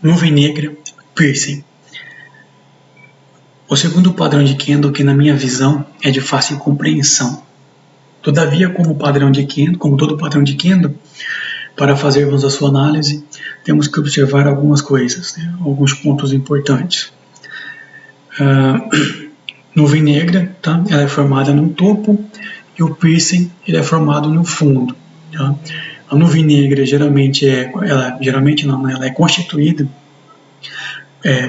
Nuvem negra, piercing. O segundo padrão de Kendall, que na minha visão é de fácil compreensão. Todavia, como todo padrão de Kendall, para fazermos a sua análise, temos que observar algumas coisas, alguns pontos importantes. Nuvem negra, tá? Ela é formada no topo e o piercing ele é formado no fundo. Tá? A nuvem negra ela é constituída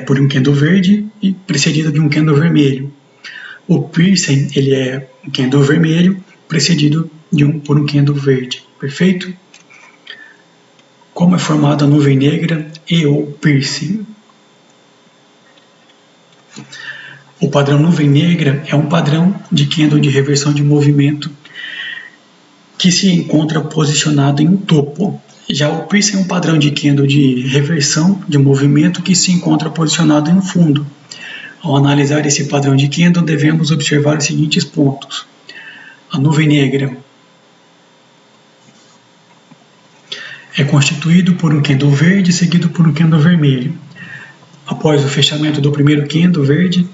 por um candle verde e precedida de um candle vermelho. O piercing ele é um candle vermelho precedido por um candle verde. Perfeito? Como é formada a nuvem negra e o piercing? O padrão nuvem negra é um padrão de candle de reversão de movimento que se encontra posicionado em um topo. Já o piercing é um padrão de candle de reversão de movimento que se encontra posicionado em um fundo. Ao analisar esse padrão de candle, devemos observar os seguintes pontos. A nuvem negra é constituído por um candle verde seguido por um candle vermelho. Após o fechamento do primeiro candle verde,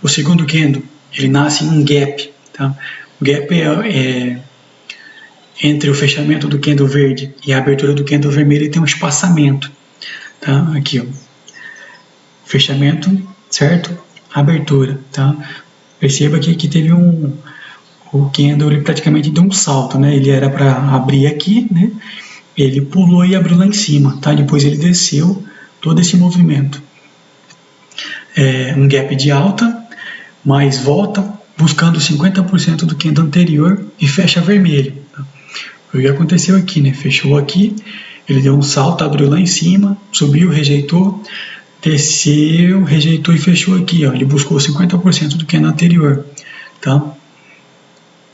o segundo candle ele nasce em um gap. Tá? O gap é entre o fechamento do candle verde e a abertura do candle vermelho tem um espaçamento. Tá? Aqui, ó. Fechamento, certo? Abertura. Tá? Perceba aqui que teve o candle ele praticamente deu um salto. Né? Ele era para abrir aqui, né? Ele pulou e abriu lá em cima. Tá? Depois ele desceu todo esse movimento. Um gap de alta, mas volta buscando 50% do candle anterior e fecha vermelho. Tá? O que aconteceu aqui, né? Fechou aqui, ele deu um salto, abriu lá em cima, subiu, rejeitou, desceu, rejeitou e fechou aqui. Ó. Ele buscou 50% do candle anterior. Tá?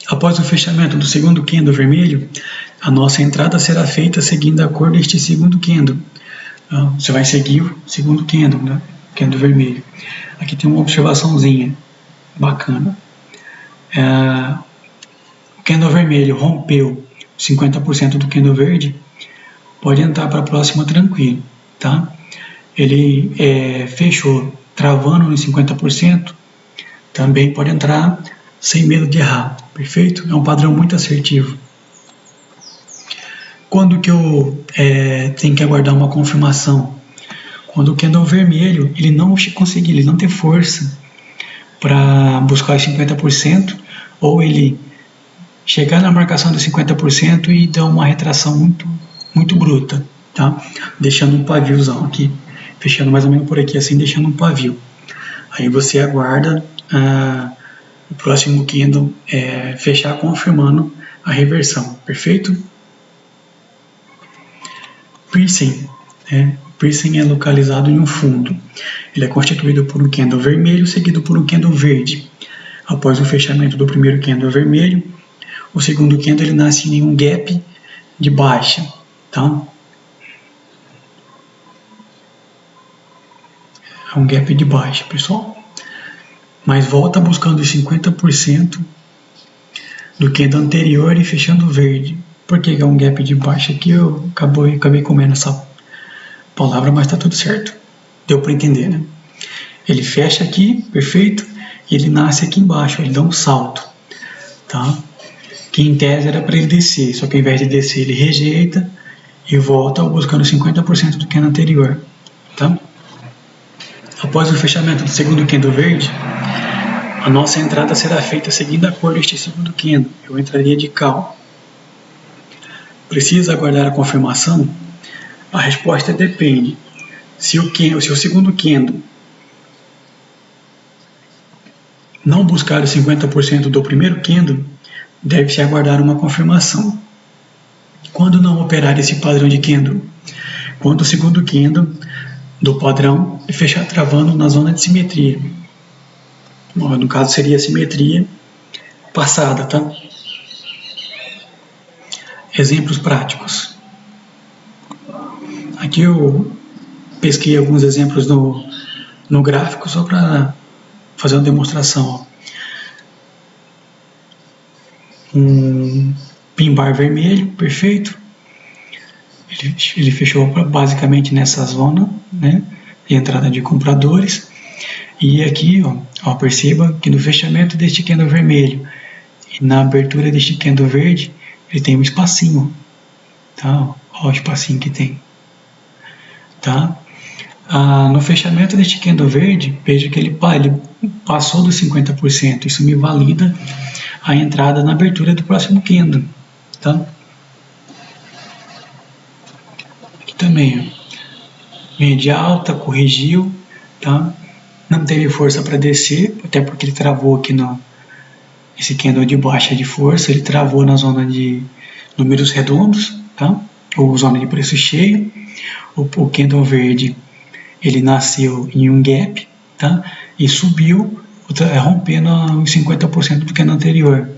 Após o fechamento do segundo candle vermelho, a nossa entrada será feita seguindo a cor deste segundo candle. Tá? Você vai seguir o segundo candle, né? Candle vermelho. Aqui tem uma observaçãozinha bacana. O candle vermelho rompeu 50% do candle verde, pode entrar para a próxima tranquilo. Tá? Ele fechou travando nos 50%, também pode entrar sem medo de errar. Perfeito? É um padrão muito assertivo. Quando que eu tenho que aguardar uma confirmação? Quando o candle vermelho ele não conseguir, ele não ter força para buscar os 50%, ou ele chegar na marcação dos 50% e dar uma retração muito, muito bruta, tá? Deixando um paviozão aqui, fechando mais ou menos por aqui, assim, deixando um pavio. Aí você aguarda o próximo candle fechar confirmando a reversão, perfeito? Piercing, piercing é localizado em um fundo. Ele é constituído por um candle vermelho seguido por um candle verde. Após o fechamento do primeiro candle vermelho, o segundo candle ele nasce em um gap de baixa. Tá? É um gap de baixa, pessoal. Mas volta buscando os 50% do candle anterior e fechando verde. Por que é um gap de baixa aqui? Eu acabei comendo essa palavra, mas está tudo certo. Deu para entender, né? Ele fecha aqui, perfeito, e ele nasce aqui embaixo, ele dá um salto, tá? Que em tese era para ele descer, só que ao invés de descer ele rejeita e volta buscando 50% do candle anterior, tá? Após o fechamento do segundo candle verde, a nossa entrada será feita seguindo a cor deste segundo candle. Eu entraria de call. Precisa aguardar a confirmação? A resposta depende. Se o segundo candle não buscar os 50% do primeiro candle, deve-se aguardar uma confirmação. Quando não operar esse padrão de candle? Quando o segundo candle do padrão fechar travando na zona de simetria. No caso seria a simetria passada, tá? Exemplos práticos. Aqui eu pesquei alguns exemplos no gráfico só para fazer uma demonstração. Um pin bar vermelho, perfeito. ele fechou basicamente nessa zona, né, de entrada de compradores. E aqui, ó, perceba que no fechamento deste candle vermelho e na abertura deste candle verde, ele tem um espacinho, tá? Ó o espacinho que tem, tá? No fechamento deste candle verde, veja que ele passou dos 50%. Isso me valida a entrada na abertura do próximo candle, tá? Aqui também, ó, linha de alta, corrigiu, tá? Não teve força para descer, até porque ele travou aqui esse candle de baixa de força, ele travou na zona de números redondos, tá? Ou zona de preço cheio. O candle verde, ele nasceu em um gap, tá? E subiu, rompendo os 50% do candle anterior,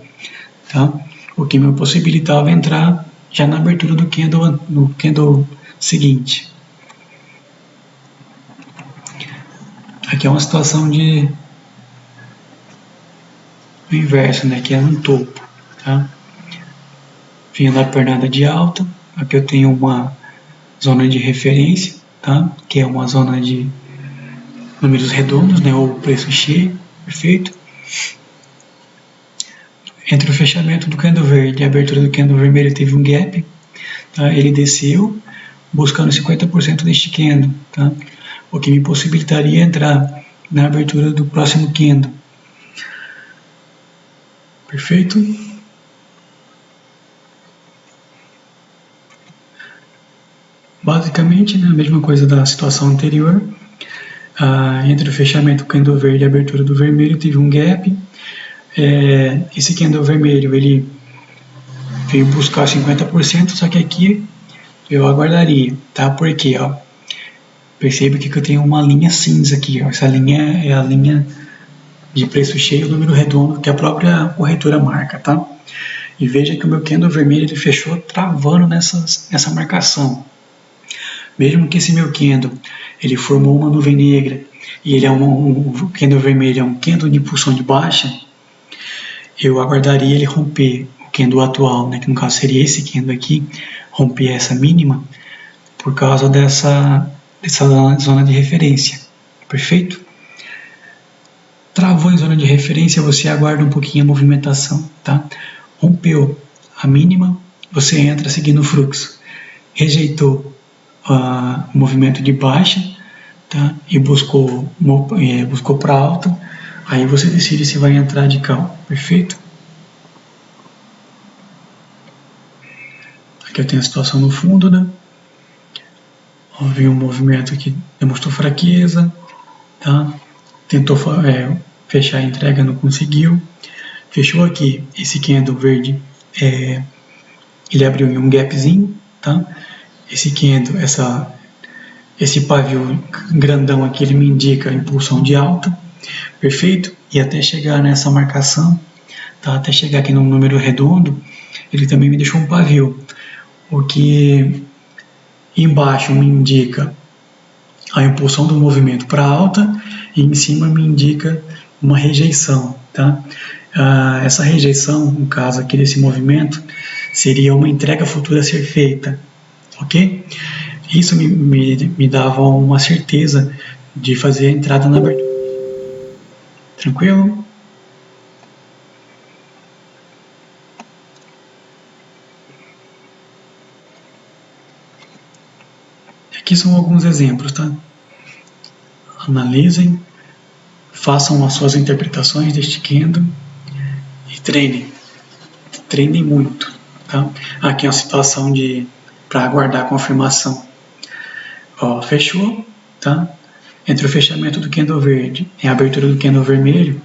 tá? O que me possibilitava entrar já na abertura do candle, no candle seguinte. Aqui é uma situação de o inverso, né? Que é no topo, tá? Vinha da pernada de alta. Aqui eu tenho uma zona de referência, tá? Que é uma zona de números redondos, né? Ou preço cheio, perfeito. Entre o fechamento do candle verde e a abertura do candle vermelho teve um gap, tá? Ele desceu buscando 50% deste candle, tá? O que me possibilitaria entrar na abertura do próximo candle. Perfeito? Basicamente, né, a mesma coisa da situação anterior. Entre o fechamento do candle verde e a abertura do vermelho teve um gap. Esse candle vermelho ele veio buscar 50%, só que aqui eu aguardaria, tá? Porque, ó, perceba que eu tenho uma linha cinza aqui, ó. Essa linha é a linha de preço cheio, número redondo, que a própria corretora marca, tá? E veja que o meu candle vermelho ele fechou travando nessa marcação. Mesmo que esse meu candle ele formou uma nuvem negra e ele é um candle vermelho, é um candle de impulsão de baixa, eu aguardaria ele romper o candle atual, né, que no caso seria esse candle aqui, romper essa mínima por causa dessa zona de referência, perfeito? Travou em zona de referência, você aguarda um pouquinho a movimentação, tá? Rompeu a mínima, você entra seguindo o fluxo. Rejeitou o movimento de baixa, tá? E buscou para alta, aí você decide se vai entrar de call, perfeito? Aqui eu tenho a situação no fundo, né? Houve um movimento que demonstrou fraqueza, tá? Tentou fechar a entrega, não conseguiu. Fechou aqui, esse candle verde, ele abriu em um gapzinho, tá? Esse candle, esse pavio grandão aqui, ele me indica a impulsão de alta, perfeito? E até chegar nessa marcação, tá? Até chegar aqui no número redondo, ele também me deixou um pavio, o que embaixo me indica a impulsão do movimento para alta e em cima me indica uma rejeição, tá? Essa rejeição, no caso aqui desse movimento, seria uma entrega futura a ser feita, ok? Isso me dava uma certeza de fazer a entrada na abertura. Tranquilo? Aqui são alguns exemplos, tá? Analisem, façam as suas interpretações deste candle e treinem. Treinem muito, tá? Aqui é uma situação para aguardar a confirmação. Ó, fechou, tá? Entre o fechamento do candle verde e a abertura do candle vermelho,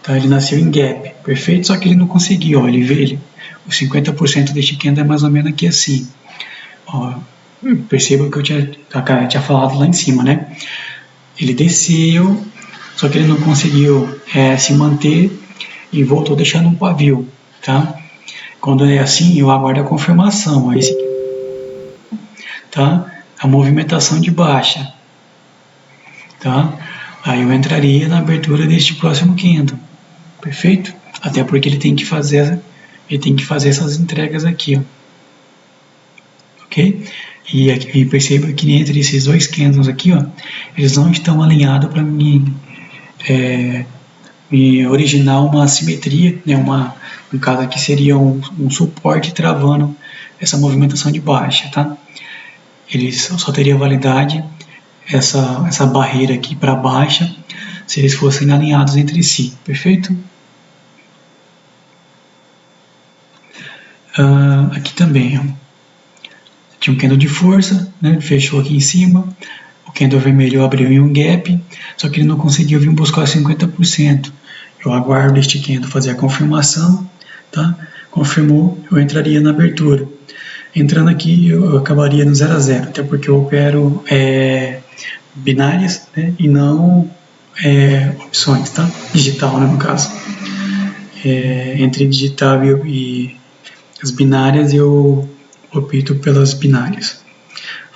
tá? Ele nasceu em gap, perfeito? Só que ele não conseguiu, ó, os 50% deste candle é mais ou menos aqui assim. Ó, perceba que eu tinha falado lá em cima, né? Ele desceu, só que ele não conseguiu se manter e voltou deixando um pavio, tá? Quando é assim, eu aguardo a confirmação. Esse aqui, tá? A movimentação de baixa, tá? Aí eu entraria na abertura deste próximo candle, perfeito? Até porque ele tem que fazer essas entregas aqui, ó. Ok? ok? E perceba que entre esses dois candles aqui, ó, eles não estão alinhados para me originar uma assimetria, né, no caso aqui seria um suporte travando essa movimentação de baixa, tá? Eles só teria validade essa barreira aqui para baixa se eles fossem alinhados entre si, perfeito? Aqui também, ó, tinha um candle de força, né, fechou aqui em cima, o candle vermelho abriu em um gap, só que ele não conseguiu vir buscar 50%. Eu aguardo este candle fazer a confirmação, tá? Confirmou, eu entraria na abertura. Entrando aqui, eu acabaria no 0 a 0, até porque eu opero binárias, né, e não opções, tá? Digital, né, no caso. Entre digital e as binárias, eu opto pelas binárias.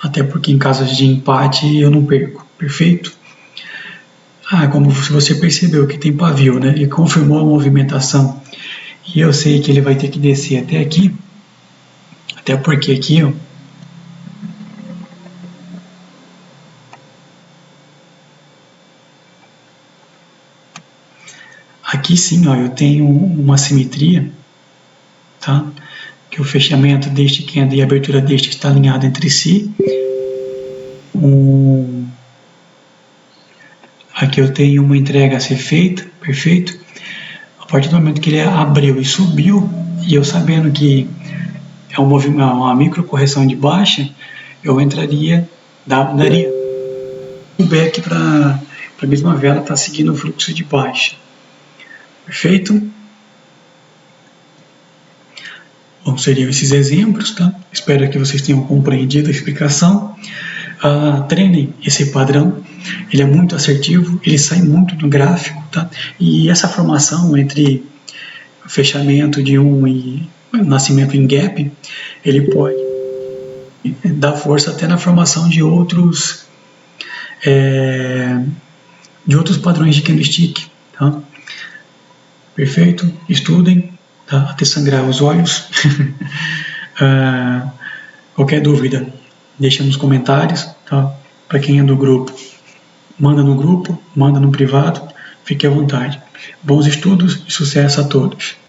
Até porque em casos de empate eu não perco, perfeito? Como você percebeu que tem pavio, né? Ele confirmou a movimentação e eu sei que ele vai ter que descer até aqui, até porque aqui, ó, aqui sim, ó, eu tenho uma simetria, tá? Que o fechamento deste candle e a abertura deste está alinhado entre si. Aqui eu tenho uma entrega a ser feita, perfeito? A partir do momento que ele abriu e subiu, e eu sabendo que é uma micro correção de baixa, eu entraria, daria um back para a mesma vela estar seguindo o fluxo de baixa. Perfeito? Bom, seriam esses exemplos, tá? Espero que vocês tenham compreendido a explicação. Treinem esse padrão, ele é muito assertivo, ele sai muito do gráfico, tá? E essa formação entre fechamento de um e nascimento em gap, ele pode dar força até na formação de outros padrões de candlestick, tá? Perfeito? Estudem, tá? Até sangrar os olhos. Qualquer dúvida, deixa nos comentários, tá? Para quem é do grupo, manda no grupo, manda no privado, fique à vontade. Bons estudos e sucesso a todos!